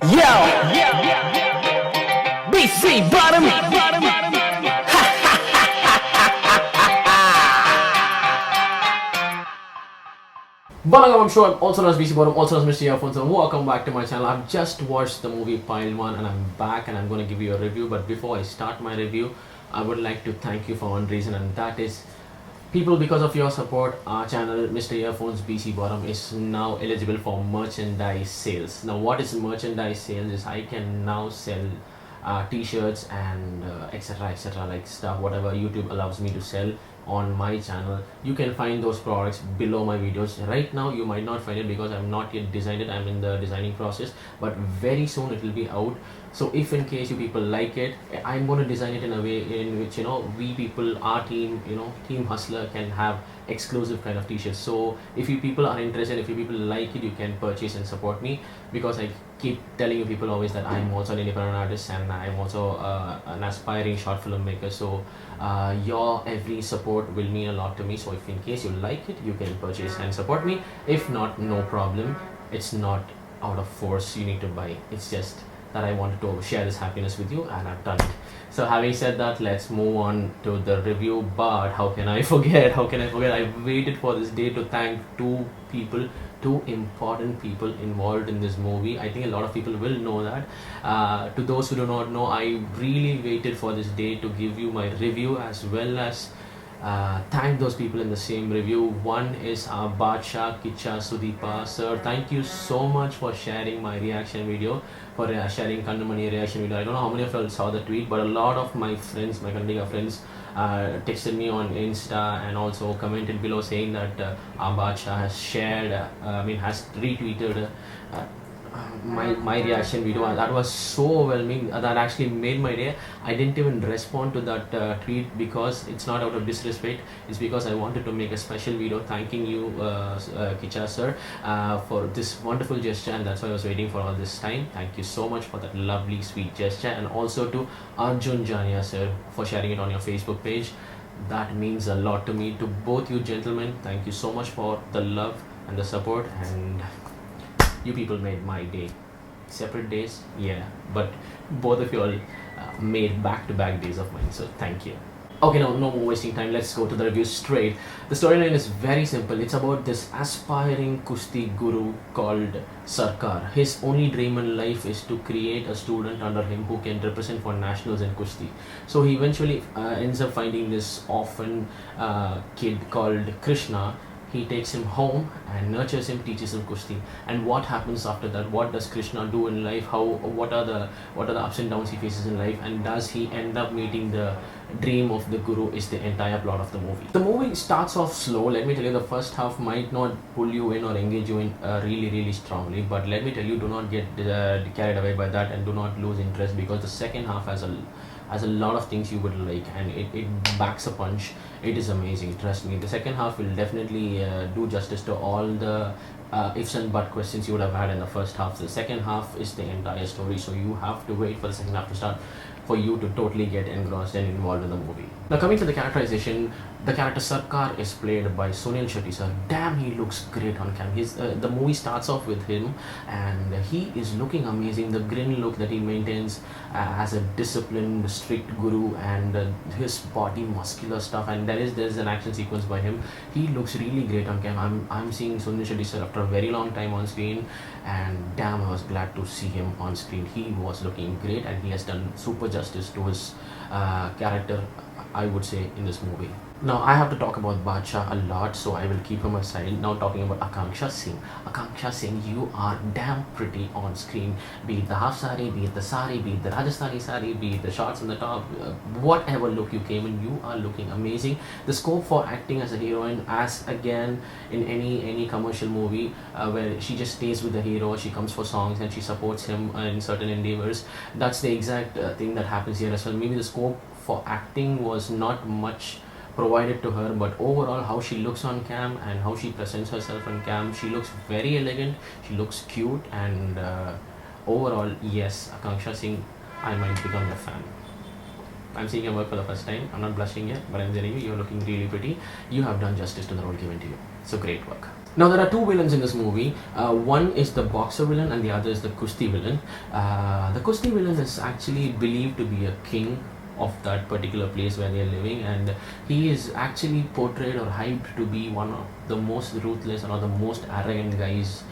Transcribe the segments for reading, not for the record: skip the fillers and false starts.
Yo, BC bottom. Welcome, I'm sure I'm also known as BC Bottom, also known as Mr. Earphones, and welcome back to my channel. I've just watched the movie PaiLWaAn and I'm back and I'm going to give you a review. But before I start my review, I would like to thank you for one reason, and that is people, because of your support, our channel Mr. Earphones BC Bottom is now eligible for merchandise sales. Now what is merchandise sales is I can now sell t-shirts and etc like stuff, whatever YouTube allows me to sell on my channel. You can find those products below my videos. Right now you might not find it because I'm not yet designed it, I'm in the designing process, but very soon it will be out. So if in case you people like it, I'm going to design it in a way in which, you know, we people, our team, you know, Team Hustler can have exclusive kind of t-shirts. So if you people are interested, if you people like it, you can purchase and support me, because I keep telling you people always that I'm also an independent artist and I'm also an aspiring short film maker. So your every support will mean a lot to me. So if in case you like it, you can purchase and support me. If not, no problem. It's not out of force you need to buy, it's just that I wanted to share this happiness with you and I've done it. So having said that, let's move on to the review. But how can I forget? I waited for this day to thank two important people involved in this movie. I think a lot of people will know that. To those who do not know, I really waited for this day to give you my review, as well as thank those people in the same review. One is Badsha Kicha Sudeepa sir. Thank you so much for sharing my reaction video, for sharing Kandamani reaction video. I don't know how many of you saw the tweet, but a lot of my friends, my Kannadiga friends, texted me on Insta and also commented below saying that Badsha has shared, has retweeted my reaction video. That was so overwhelming, that actually made my day. I didn't even respond to that tweet because it's not out of disrespect, it's because I wanted to make a special video thanking you, Kicha sir, for this wonderful gesture, and that's why I was waiting for all this time. Thank you so much for that lovely sweet gesture, and also to Arjun Jania sir for sharing it on your Facebook page. That means a lot to me. To both you gentlemen, thank you so much for the love and the support, and you people made my day. Separate days, yeah, but both of you all made back-to-back days of mine, so thank you. Okay, now no more wasting time, let's go to the review straight. The storyline is very simple. It's about this aspiring Kusti guru called Sarkar. His only dream in life is to create a student under him who can represent for nationals in Kusti. So he eventually ends up finding this orphan kid called Krishna. He takes him home and nurtures him, teaches him Kusti. And what happens after that? What does Krishna do in life? What are the ups and downs he faces in life? And does he end up meeting the dream of the guru? Is the entire plot of the movie. The movie starts off slow. Let me tell you, the first half might not pull you in or engage you in really strongly. But let me tell you, do not get carried away by that, and do not lose interest, because the second half has a lot of things you would like, and it backs a punch. It is amazing, trust me. The second half will definitely do justice to all the ifs and but questions you would have had in the first half. The second half is the entire story, so you have to wait for the second half to start for you to totally get engrossed and involved in the movie. Now coming to the characterization, the character Sarkar is played by Sunil Shetty sir. Damn, he looks great on cam. The movie starts off with him and he is looking amazing. The grin look that he maintains as a disciplined, strict guru, and his body muscular stuff, and there's an action sequence by him. He looks really great on cam. I'm seeing Sunil Shetty sir after a very long time on screen, and damn, I was glad to see him on screen. He was looking great, and he has done super justice to his character, I would say, in this movie. Now I have to talk about Badsha a lot, so I will keep him aside. Now talking about Akanksha Singh. Akanksha Singh, you are damn pretty on screen. Be it the half sari, be it the sari, be it the Rajasthani sari, be it the shots on the top, whatever look you came in, you are looking amazing. The scope for acting as a heroine, as again in any commercial movie where she just stays with the hero, she comes for songs and she supports him in certain endeavors, that's the exact thing that happens here as well. Maybe the scope for acting was not much provided to her, but overall how she looks on cam and how she presents herself on cam, she looks very elegant, she looks cute, and overall, yes, Akanksha Singh, I might become a fan. I'm seeing your work for the first time. I'm not blushing yet, but I'm telling you, you're looking really pretty. You have done justice to the role given to you. So great work. Now there are two villains in this movie. One is the boxer villain and the other is the Kusti villain. The Kusti villain is actually believed to be a king of that particular place where they are living, and he is actually portrayed or hyped to be one of the most ruthless or the most arrogant guys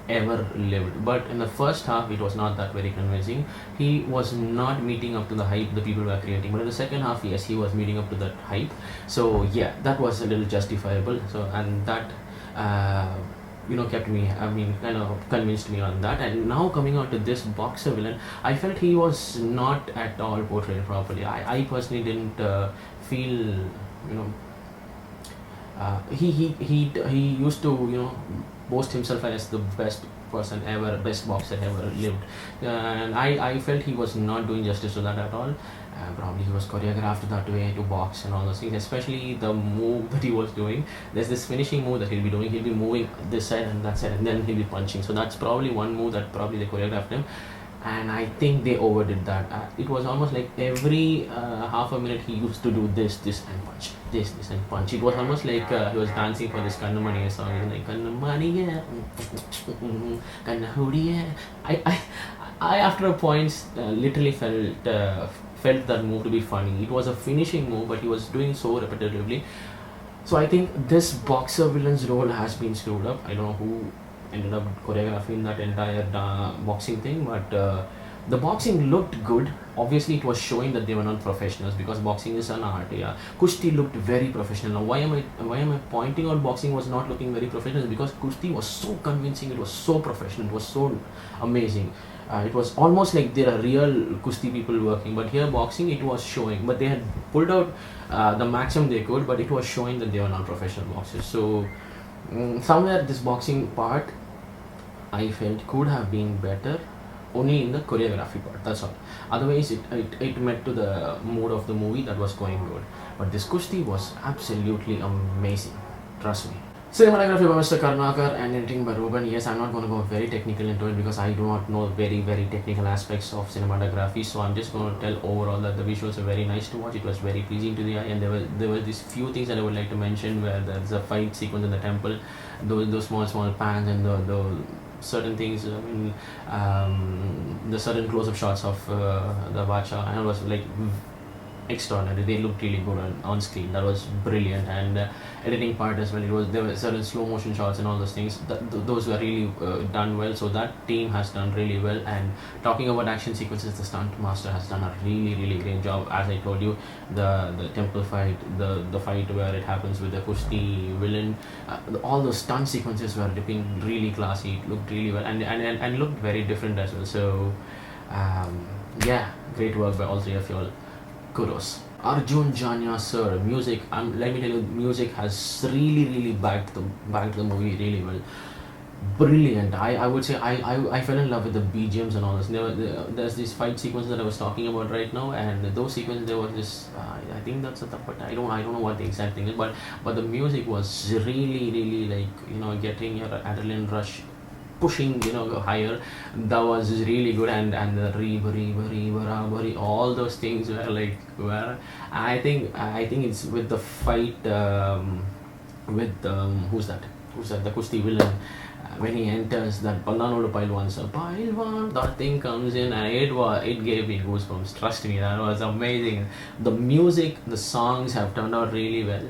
ever lived. But in the first half, it was not that very convincing. He was not meeting up to the hype the people were creating. But in the second half, yes, he was meeting up to that hype. So yeah, that was a little justifiable. So and that kept me, kind of convinced me on that. And now coming out to this boxer villain, I felt he was not at all portrayed properly. I personally didn't feel, he used to boast himself as the best person ever, best boxer ever lived, and I felt he was not doing justice to that at all. Probably he was choreographed that way to box and all those things, especially the move that he was doing. There's this finishing move that he'll be doing. He'll be moving this side and that side, and then he'll be punching. So that's probably one move that probably they choreographed him, and I think they overdid that. It was almost like every half a minute he used to do this and punch, this and punch. It was almost like he was dancing for this Kannamaniya song. He was like Kannamaniya, Kannahuriya. I after a point literally felt that move to be funny. It was a finishing move, but he was doing so repetitively. So I think this boxer villain's role has been screwed up. I don't know who ended up choreographing that entire boxing thing, but the boxing looked good. Obviously it was showing that they were not professionals, because boxing is an art. Yeah, Kushti looked very professional. Now why am I pointing out boxing was not looking very professional? Because Kushti was so convincing, it was so professional, it was so amazing. It was almost like there are real Kushti people working, but here boxing, it was showing, but they had pulled out the maximum they could, but it was showing that they were not professional boxers. So somewhere this boxing part I felt could have been better, only in the choreography part, that's all. Otherwise it met to the mood of the movie that was going good. But this Kushti was absolutely amazing, trust me. Cinematography by Mr. Karnakar and editing by Ruben. Yes, I'm not going to go very technical into it because I do not know very technical aspects of cinematography, so I'm just going to tell overall that the visuals are very nice to watch. It was very pleasing to the eye, and there were these few things that I would like to mention, where there's a fight sequence in the temple, those small pans, and the certain things, the certain close-up shots of the Vacha, and it was like extraordinary. They looked really good on screen. That was brilliant. And editing part as well, there were certain slow motion shots and all those things. Those were really done well. So that team has done really well. And talking about action sequences, the stunt master has done a really great job. As I told you, the temple fight, the fight where it happens with the Kushti villain, all those stunt sequences were looking really classy. It looked really well, and looked very different as well. So yeah, great work by all three of you all. Kudos. Arjun Janya sir, music. Let me tell you, music has really backed the movie really well. Brilliant. I would say I fell in love with the BGMs and all this. There's this fight sequence that I was talking about right now, and those sequences, there was this. I think that's but I don't know what the exact thing is, but the music was really like getting your adrenaline rush, pushing higher. That was really good. And the re all those things were like, where I think it's with the fight with who's that the Kushti villain, when he enters that Pallanodu PaiLWaAn, so PaiLWaAn, that thing comes in, and it gave me goosebumps. Trust me, that was amazing. The music, the songs have turned out really well,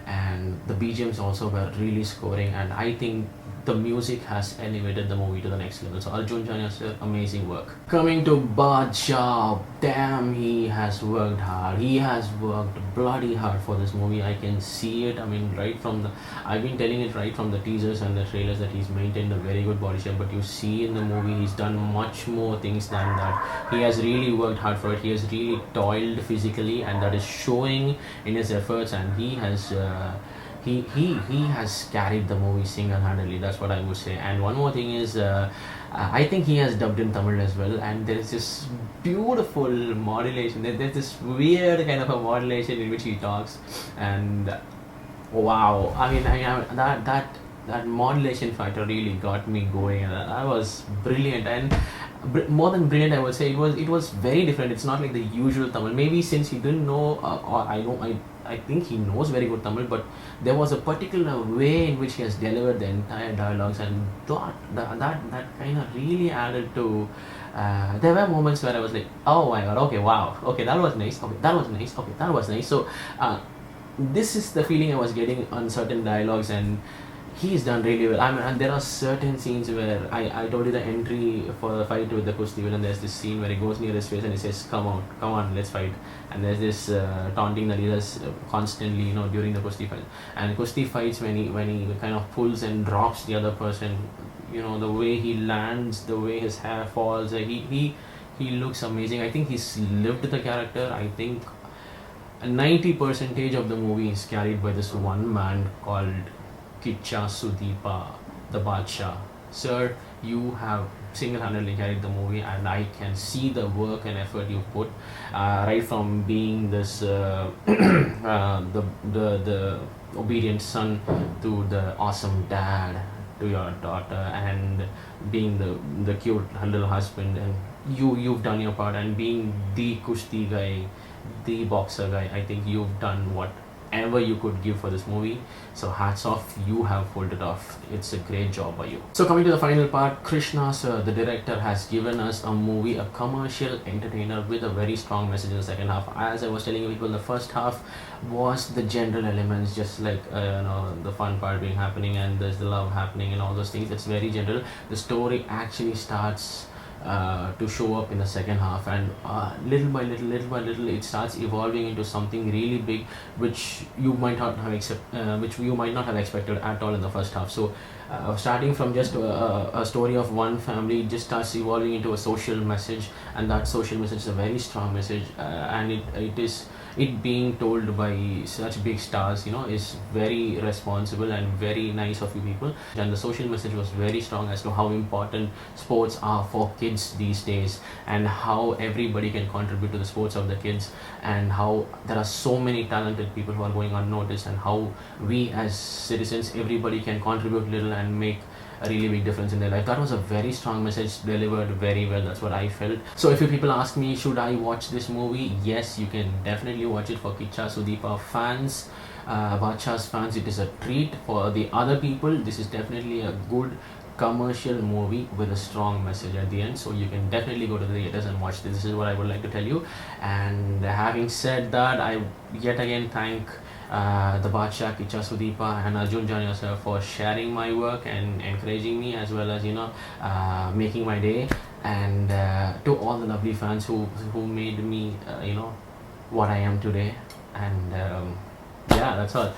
and the BGMs also were really scoring, and I think the music has elevated the movie to the next level. So Arjun Janya sir, amazing work. Coming to Badshah, damn, he has worked hard. He has worked bloody hard for this movie. I can see it. I've been telling it right from the teasers and the trailers that he's maintained a very good body shape, but you see in the movie he's done much more things than that. He has really worked hard for it. He has really toiled physically, and that is showing in his efforts, and he has he has carried the movie single-handedly. That's what I would say. And one more thing is, I think he has dubbed in Tamil as well, and there is this beautiful modulation. There's this weird kind of a modulation in which he talks, and wow, that modulation factor really got me going, and that was brilliant. And more than brilliant, I would say it was very different. It's not like the usual Tamil. Maybe since he didn't know, or I think he knows very good Tamil, but there was a particular way in which he has delivered the entire dialogues, and that kind of really added to. There were moments where I was like, oh my god, okay, wow, okay, that was nice, okay, that was nice, okay, that was nice. So this is the feeling I was getting on certain dialogues, and he's done really well. I mean, and there are certain scenes where I told you the entry for the fight with the Kusti villain. There's this scene where he goes near his face and he says, come on, let's fight. And there's this taunting that he does constantly, you know, during the Kusti fight. And Kusti fights when he kind of pulls and drops the other person. You know, the way he lands, the way his hair falls, he looks amazing. I think he's lived the character. I think 90% of the movie is carried by this one man called Kicha Sudeepa, the Badshah. Sir, you have single-handedly carried the movie, and I can see the work and effort you put, right from being this the obedient son to the awesome dad to your daughter, and being the cute little husband, and you've done your part, and being the Kushti guy, the boxer guy. I think you've done whatever you could give for this movie. So hats off, you have pulled it off. It's a great job by you. So coming to the final part, Krishna sir, the director, has given us a movie, a commercial entertainer with a very strong message in the second half. As I was telling you people, the first half was the general elements, just like the fun part being happening, and there's the love happening and all those things. It's very general. The story actually starts to show up in the second half, and little by little it starts evolving into something really big, which you might not have expected at all in the first half. So starting from just a story of one family, it just starts evolving into a social message, and that social message is a very strong message, and it being told by such big stars, you know, is very responsible and very nice of you people. And the social message was very strong as to how important sports are for kids these days, and how everybody can contribute to the sports of the kids, and how there are so many talented people who are going unnoticed, and how we as citizens, everybody can contribute little and make a really big difference in their life. That was a very strong message, delivered very well. That's what I felt. So if you people ask me, should I watch this movie? Yes, you can definitely watch it for Kicha Sudeepa fans, Badshah's fans. It is a treat. For the other people, this is definitely a good commercial movie with a strong message at the end. So you can definitely go to the theaters and watch this. This is what I would like to tell you. And having said that, I yet again thank the Badshah, Kicha Sudeepa, and Arjun Janya sir for sharing my work and encouraging me, as well as, you know, making my day. And to all the lovely fans who made me you know, what I am today. And yeah, that's all.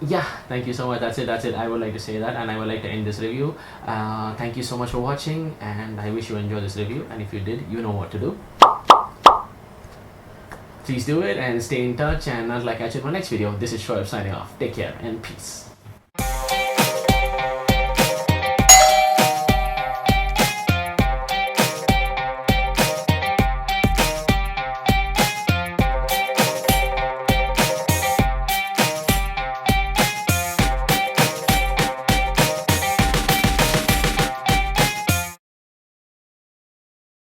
Yeah, thank you so much. That's it. I would like to say that, and I would like to end this review. Thank you so much for watching, and I wish you enjoyed this review. And if you did, you know what to do. Please do it and stay in touch, and I'd like to catch you in my next video. This is Shoaib signing off. Take care and peace.